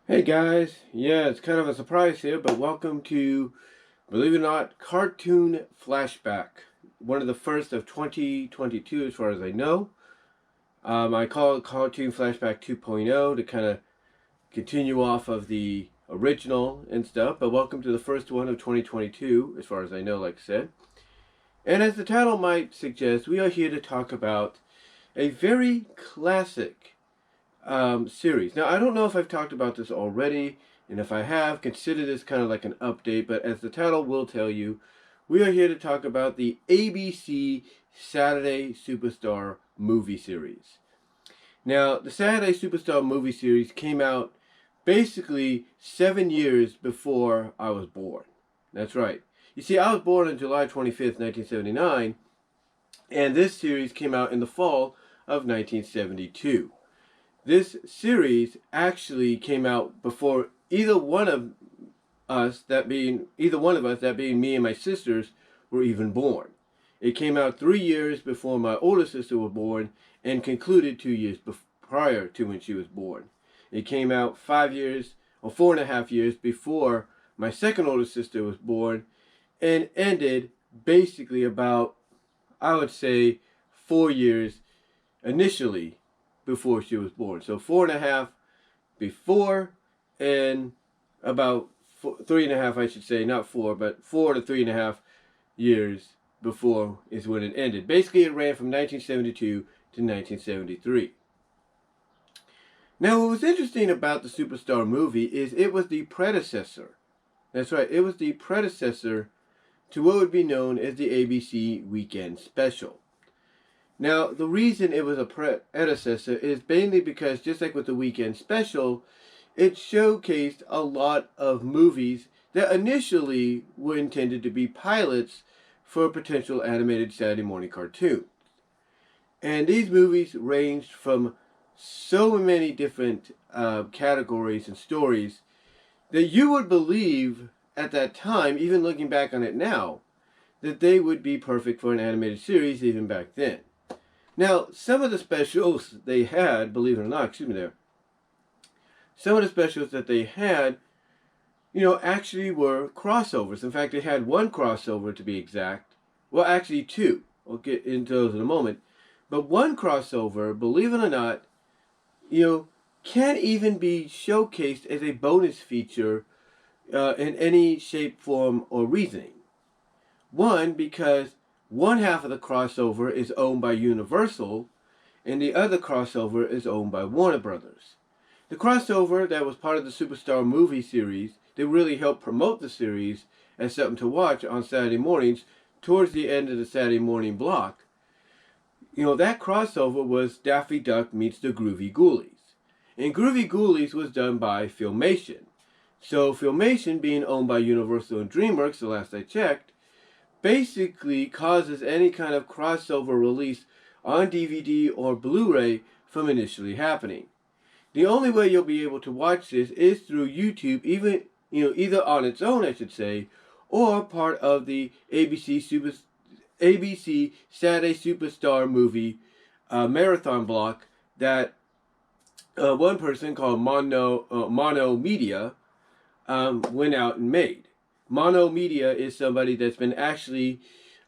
Hey guys, yeah, it's kind of a surprise here, but welcome to, believe it or not, Cartoon Flashback. One of the first of 2022 as far as I know. I call it Cartoon Flashback 2.0 to kind of continue off of the original and stuff, but welcome to the first one of 2022 as far as I know, like I said. And as the title might suggest, we are here to talk about a very classic series. Now, I don't know if I've talked about this already, and if I have, consider this kind of like an update, but as the title will tell you, we are here to talk about the ABC Saturday Superstar movie series. Now, the Saturday Superstar movie series came out basically 7 years before I was born. That's right. You see, I was born on July 25th, 1979, and this series came out in the fall of 1972. This series actually came out before either one of us, that being me and my sisters, were even born. It came out 3 years before my older sister was born and concluded 2 years prior to when she was born. It came out 5 years or 4.5 years before my second older sister was born and ended basically about, I would say, 4 years initially before she was born. So 4.5 before, and about 3.5, I should say, not 4, but 4 to 3.5 years before is when it ended. Basically, it ran from 1972 to 1973. Now, what was interesting about the Superstar movie is it was the predecessor. That's right, it was the predecessor to what would be known as the ABC Weekend Special. Now, the reason it was a predecessor is mainly because, just like with the Weekend Special, it showcased a lot of movies that initially were intended to be pilots for potential animated Saturday morning cartoons. And these movies ranged from so many different categories and stories that you would believe at that time, even looking back on it now, that they would be perfect for an animated series even back then. Now, some of the specials they had, believe it or not, some of the specials that they had, actually were crossovers. In fact, they had one crossover to be exact. Well, actually two. We'll get into those in a moment. But one crossover, believe it or not, can't even be showcased as a bonus feature in any shape, form, or reasoning. One, because one half of the crossover is owned by Universal, and the other crossover is owned by Warner Brothers. The crossover that was part of the Superstar movie series that really helped promote the series as something to watch on Saturday mornings towards the end of the Saturday morning block, that crossover was Daffy Duck meets the Groovy Ghoulies. And Groovy Ghoulies was done by Filmation. So Filmation, being owned by Universal and DreamWorks, the last I checked, basically causes any kind of crossover release on DVD or Blu-ray from initially happening. The only way you'll be able to watch this is through YouTube, even either on its own, I should say, or part of the ABC Saturday Superstar movie marathon block that one person called Mono Media went out and made. Mono Media is somebody that's been actually,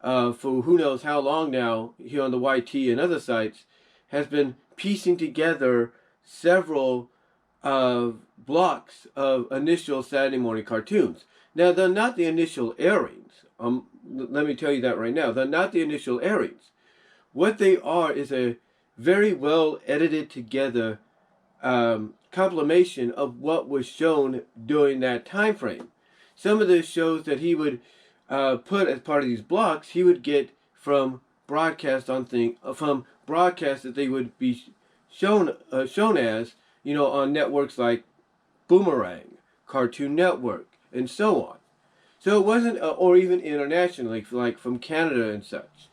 for who knows how long now, here on the YT and other sites, has been piecing together several blocks of initial Saturday morning cartoons. Now, they're not the initial airings. Let me tell you that right now. They're not the initial airings. What they are is a very well edited together compilation of what was shown during that time frame. Some of the shows that he would put as part of these blocks, he would get from broadcasts that they would be shown as, on networks like Boomerang, Cartoon Network, and so on. So it wasn't, or even internationally, like from Canada and such.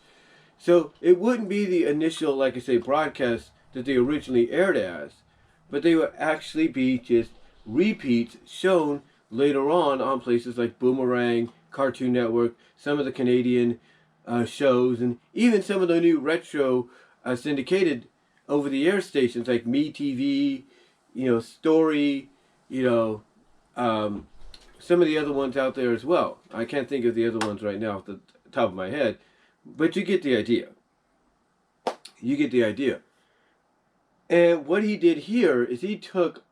So it wouldn't be the initial, like I say, broadcast that they originally aired as, but they would actually be just repeats shown later on places like Boomerang, Cartoon Network, some of the Canadian shows, and even some of the new retro syndicated over-the-air stations like MeTV, Story, you know, some of the other ones out there as well. I can't think of the other ones right now off the top of my head, but you get the idea. You get the idea. And what he did here is he took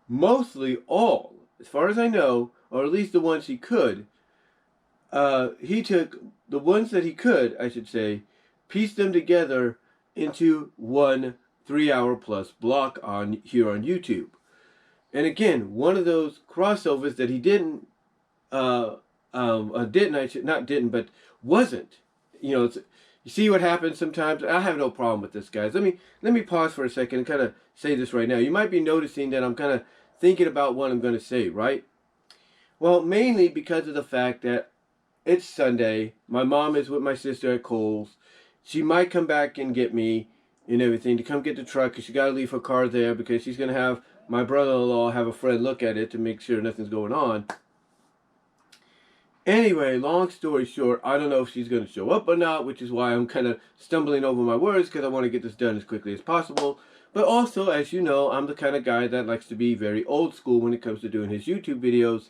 mostly all, as far as I know, or at least the ones he could, he took the ones that he could, I should say, pieced them together into one 3-hour plus block on here on YouTube. And again, one of those crossovers that he but wasn't. You know, you see what happens sometimes. I have no problem with this, guys. Let me pause for a second and kind of say this right now. You might be noticing that I'm kind of thinking about what I'm going to say, right? Well, mainly because of the fact that it's Sunday. My mom is with my sister at Kohl's. She might come back and get me and everything to come get the truck because she got to leave her car there because she's going to have my brother-in-law have a friend look at it to make sure nothing's going on. Anyway, long story short, I don't know if she's going to show up or not, which is why I'm kind of stumbling over my words because I want to get this done as quickly as possible. But also, as you know, I'm the kind of guy that likes to be very old school when it comes to doing his YouTube videos.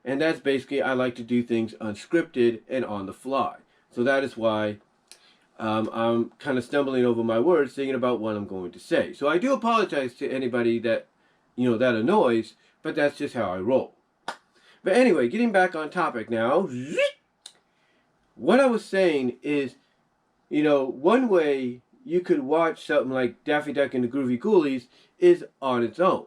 And that's basically, I like to do things unscripted and on the fly. So that is why I'm kind of stumbling over my words, thinking about what I'm going to say. So I do apologize to anybody that, that annoys, but that's just how I roll. But anyway, getting back on topic now. What I was saying is, one way you could watch something like Daffy Duck and the Groovy Ghoulies is on its own.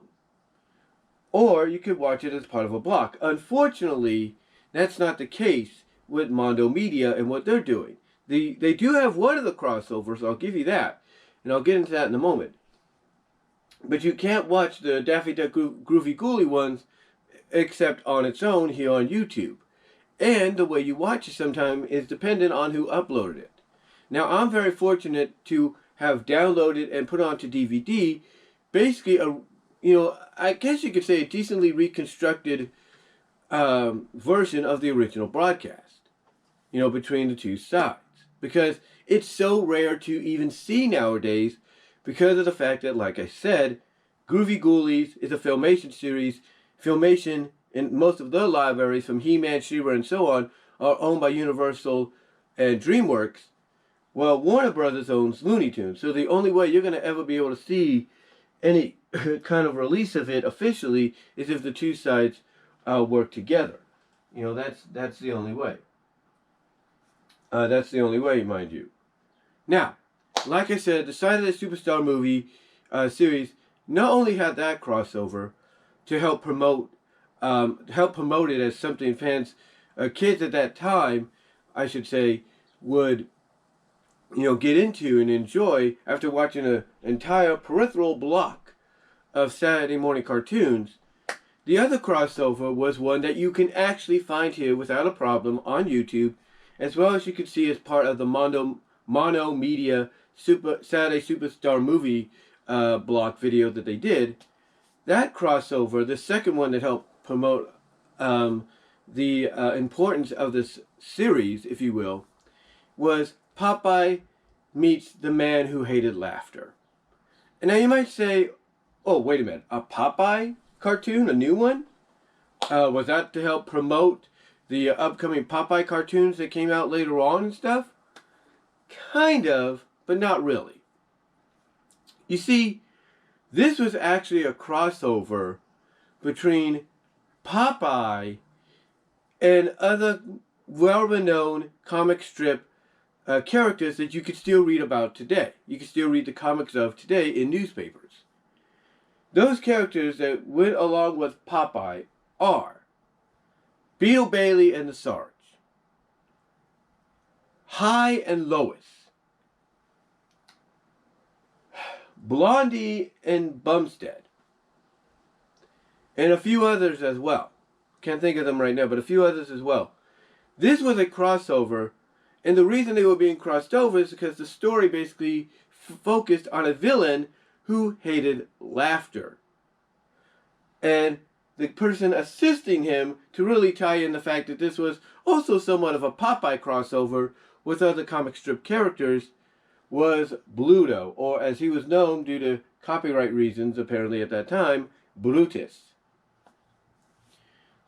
Or you could watch it as part of a block. Unfortunately, that's not the case with Mondo Media and what they're doing. They do have one of the crossovers, I'll give you that. And I'll get into that in a moment. But you can't watch the Daffy Duck Groovy Ghoulie ones except on its own here on YouTube. And the way you watch it sometimes is dependent on who uploaded it. Now, I'm very fortunate to have downloaded and put onto DVD basically I guess you could say a decently reconstructed version of the original broadcast, between the two sides. Because it's so rare to even see nowadays because of the fact that, like I said, Groovy Ghoulies is a Filmation series. Filmation and most of their libraries from He-Man, She-Ra, and so on are owned by Universal and DreamWorks. Well, Warner Brothers owns Looney Tunes, so the only way you're going to ever be able to see any kind of release of it officially is if the two sides work together. That's the only way. That's the only way, mind you. Now, like I said, the Saturday Superstar movie series not only had that crossover to help promote it as something fans, kids at that time, I should say, would get into and enjoy after watching an entire peripheral block of Saturday morning cartoons. The other crossover was one that you can actually find here without a problem on YouTube, as well as you can see as part of the Mono Media Saturday Superstar movie block video that they did. That crossover, the second one that helped promote the importance of this series, if you will, was Popeye Meets the Man Who Hated Laughter. And now you might say, oh, wait a minute, a Popeye cartoon, a new one? Was that to help promote the upcoming Popeye cartoons that came out later on and stuff? Kind of, but not really. You see, this was actually a crossover between Popeye and other well-renowned comic strip characters that you could still read about today. You can still read the comics of today in newspapers. Those characters that went along with Popeye are Beetle Bailey and the Sarge, Hi and Lois, Blondie and Bumstead, and a few others as well. Can't think of them right now, but a few others as well. This was a crossover, and the reason they were being crossed over is because the story basically focused on a villain who hated laughter. And the person assisting him to really tie in the fact that this was also somewhat of a Popeye crossover with other comic strip characters was Bluto, or as he was known due to copyright reasons apparently at that time, Brutus.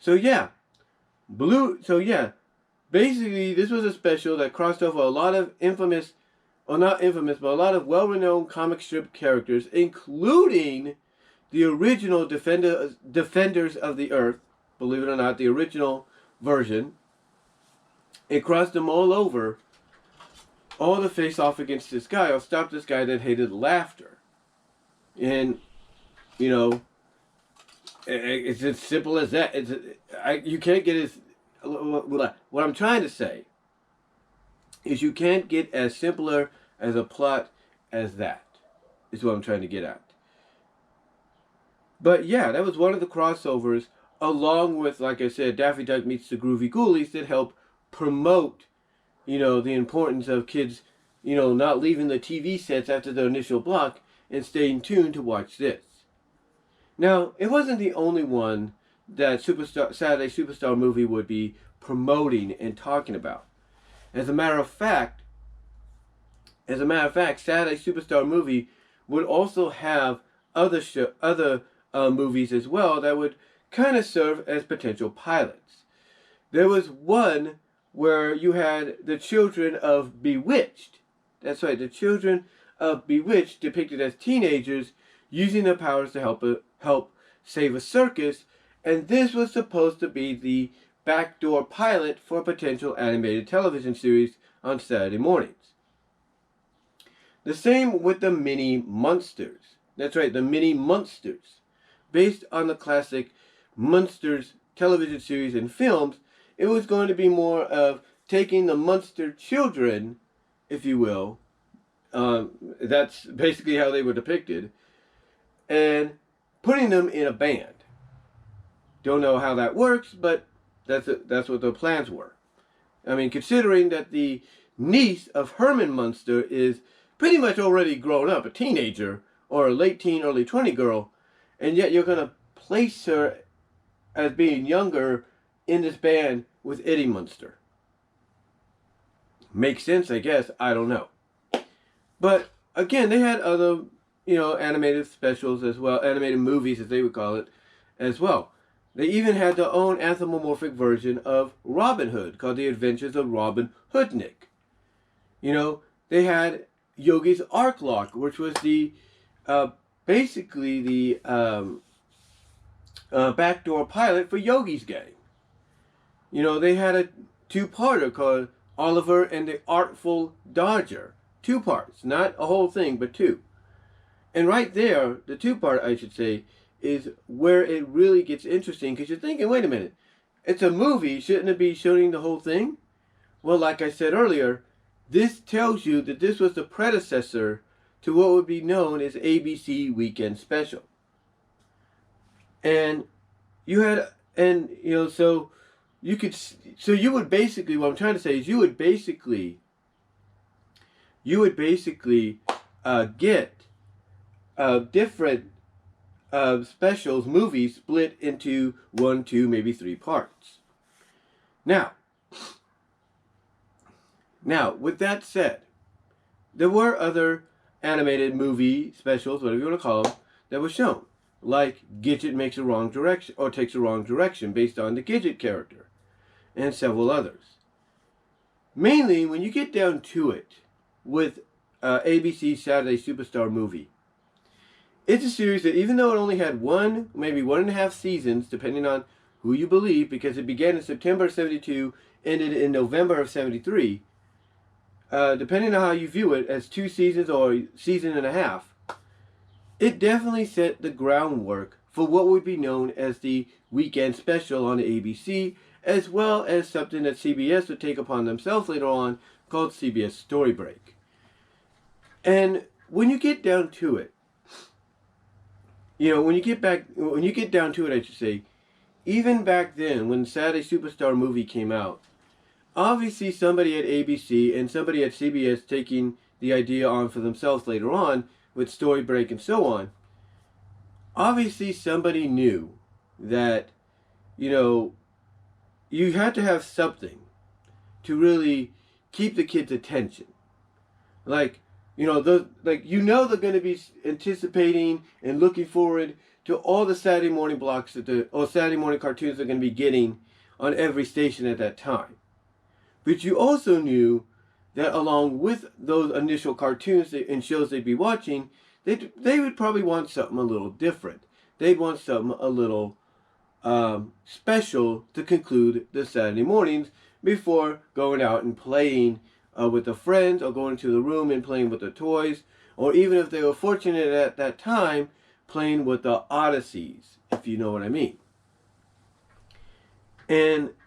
So yeah, basically this was a special that crossed over a lot of infamous, or not infamous, but a lot of well-renowned comic strip characters, including the original Defenders of the Earth. Believe it or not, the original version. It crossed them all over, all to face off against this guy, or stop this guy that hated laughter. And, you know, it's as simple as that. You can't get as... What I'm trying to say is you can't get as simpler as a plot as that, is what I'm trying to get at. But yeah, that was one of the crossovers, along with, like I said, Daffy Duck meets the Groovy Ghoulies, that help promote, you know, the importance of kids, you know, not leaving the TV sets after the initial block and staying tuned to watch this. Now, it wasn't the only one that Saturday Superstar movie would be promoting and talking about. As a matter of fact, Saturday Superstar movie would also have other movies as well that would kind of serve as potential pilots. There was one where you had the children of Bewitched. That's right, the children of Bewitched depicted as teenagers using their powers to help save a circus, and this was supposed to be the backdoor pilot for a potential animated television series on Saturday mornings. The same with the Mini Munsters. That's right, the Mini Munsters. Based on the classic Munsters television series and films, it was going to be more of taking the Munster children, if you will. That's basically how they were depicted, and putting them in a band. Don't know how that works, but that's what the plans were. I mean, considering that the niece of Herman Munster is pretty much already grown up, a teenager, or a late teen, early 20 girl, and yet you're going to place her as being younger in this band with Eddie Munster. Makes sense, I guess. I don't know. But, again, they had other, you know, animated specials as well, animated movies, as they would call it, as well. They even had their own anthropomorphic version of Robin Hood, called The Adventures of Robin Hoodnick. You know, they had Yogi's Ark Lock, which was the, basically the backdoor pilot for Yogi's Gang. You know, they had a two-parter called Oliver and the Artful Dodger. 2 parts, not a whole thing, but 2. And right there, the 2-part, I should say, is where it really gets interesting, because you're thinking, wait a minute, it's a movie, shouldn't it be showing the whole thing? Well, like I said earlier, this tells you that this was the predecessor to what would be known as ABC Weekend Special. And you had, and you know, so you could, so you would basically, what I'm trying to say is you would basically get different specials, movies split into 1, 2, maybe 3 parts. Now, with that said, there were other animated movie specials, whatever you want to call them, that were shown. Like Gidget Makes a Wrong Direction, or Takes a Wrong Direction, based on the Gidget character, and several others. Mainly, when you get down to it, with ABC Saturday Superstar movie, it's a series that, even though it only had 1, maybe 1.5 seasons, depending on who you believe, because it began in September of 72, ended in November of 73, depending on how you view it, as 2 seasons or a season and a half, it definitely set the groundwork for what would be known as the weekend special on the ABC, as well as something that CBS would take upon themselves later on, called CBS Story Break. And when you get down to it, you know, when you get down to it, I should say, even back then, when Saturday Superstar movie came out, obviously somebody at ABC and somebody at CBS taking the idea on for themselves later on with Story Break and so on, obviously somebody knew that, you know, you had to have something to really keep the kids' attention. Like, you know, they're going to be anticipating and looking forward to all the Saturday morning blocks or Saturday morning cartoons they're going to be getting on every station at that time. But you also knew that along with those initial cartoons and shows they'd be watching, they would probably want something a little different. They'd want something a little special to conclude the Saturday mornings before going out and playing with their friends, or going to the room and playing with their toys, or even if they were fortunate at that time, playing with the Odysseys, if you know what I mean.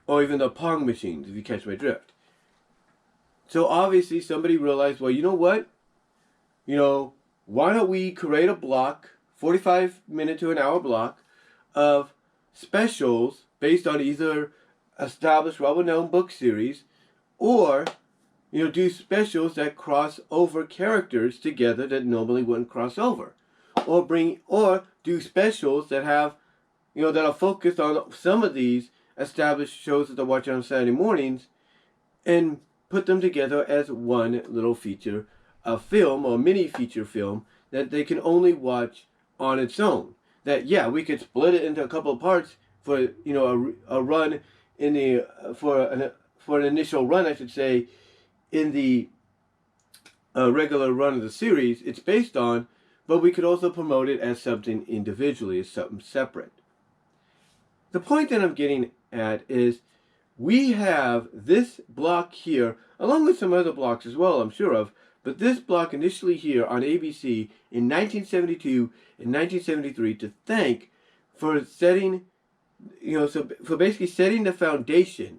Or even the Pong machines, if you catch my drift. So obviously somebody realized, well, you know what? Why don't we create a block, 45-minute to an hour block, of specials based on either established, well-known book series, or do specials that cross over characters together that normally wouldn't cross over, or do specials that have that are focused on some of these established shows that they're watching on Saturday mornings, and put them together as one little feature, a film or mini feature film that they can only watch on its own. That, yeah, we could split it into a couple of parts for a run in the for an initial run, I should say, in the regular run of the series it's based on, but we could also promote it as something individually, as something separate. The point that I'm getting at is we have this block here, along with some other blocks as well, I'm sure of, but this block initially here on ABC in 1972 and 1973 to thank for setting, for basically setting the foundation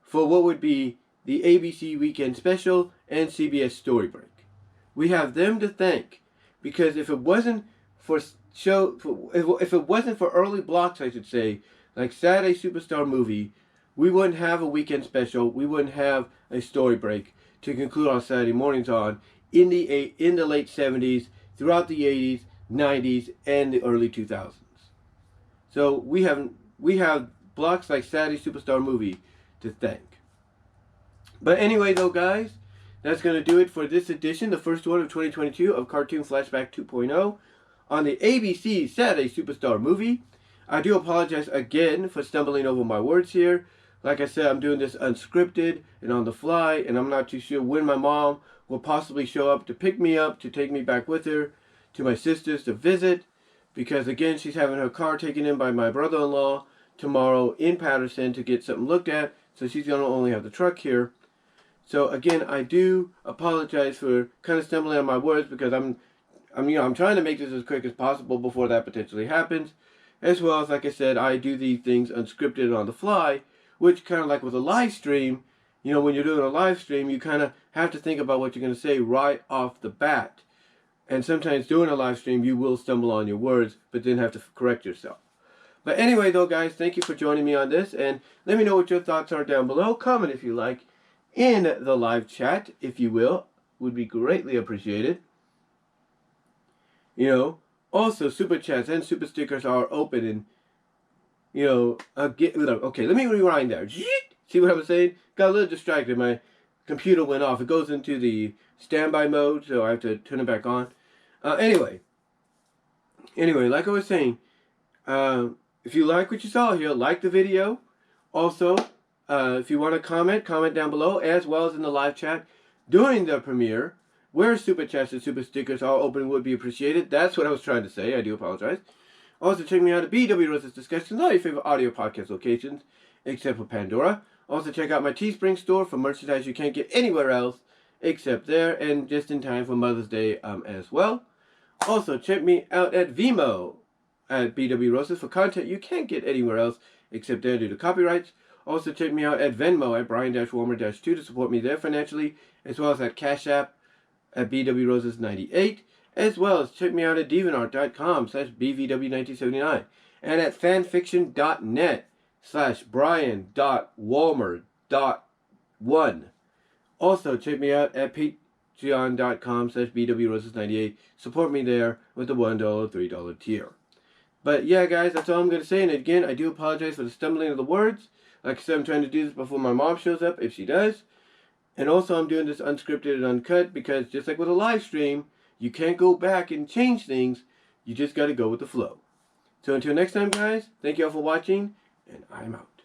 for what would be the ABC Weekend Special and CBS Story Break. We have them to thank, because if it wasn't for if it wasn't for early blocks, I should say, like Saturday Superstar Movie, we wouldn't have a weekend special. We wouldn't have a story break to conclude our Saturday mornings on in the late 70s, throughout the 80s, 90s, and the early 2000s. So we have blocks like Saturday Superstar Movie to thank. But anyway, though, guys, that's going to do it for this edition, the first one of 2022 of Cartoon Flashback 2.0 on the ABC Saturday Superstar Movie. I do apologize again for stumbling over my words here. Like I said, I'm doing this unscripted and on the fly, and I'm not too sure when my mom will possibly show up to pick me up, to take me back with her to my sister's to visit, because again, she's having her car taken in by my brother-in-law tomorrow in Patterson to get something looked at, so she's going to only have the truck here. So again, I do apologize for kind of stumbling on my words, because I'm trying to make this as quick as possible before that potentially happens, as well as, like I said, I do these things unscripted on the fly, which kind of like with a live stream, when you're doing a live stream, you kind of have to think about what you're going to say right off the bat. And sometimes doing a live stream, you will stumble on your words, but then have to correct yourself. But anyway, though, guys, thank you for joining me on this, and let me know what your thoughts are down below. Comment if you like in the live chat, if you will. Would be greatly appreciated. Also, super chats and super stickers are open, and okay, let me rewind there. See what I was saying? Got a little distracted. My computer went off. It goes into the standby mode, so I have to turn it back on. Anyway, like I was saying, if you like what you saw here, like the video. Also, if you want to comment down below, as well as in the live chat during the premiere, where super chats and super stickers are open would be appreciated. That's what I was trying to say. I do apologize. Also, check me out at BW Rose's Discussions, all your favorite audio podcast locations, except for Pandora. Also, check out my Teespring store for merchandise you can't get anywhere else except there, and just in time for Mother's Day as well. Also, check me out at VENMO at BW Roses for content you can't get anywhere else except there due to copyrights. Also, check me out at Venmo at Brian-Warmer-2 to support me there financially, as well as at Cash App at BW Roses 98. As well as check me out at deviantart.com/BVW1979 and at fanfiction.net/Brian.Walmer.1. Also, check me out at patreon.com/BWRoses98. Support me there with the $1, $3 tier. But yeah, guys, that's all I'm going to say. And again, I do apologize for the stumbling of the words. Like I said, I'm trying to do this before my mom shows up, if she does. And also, I'm doing this unscripted and uncut because just like with a live stream, you can't go back and change things. You just got to go with the flow. So until next time, guys, thank you all for watching, and I'm out.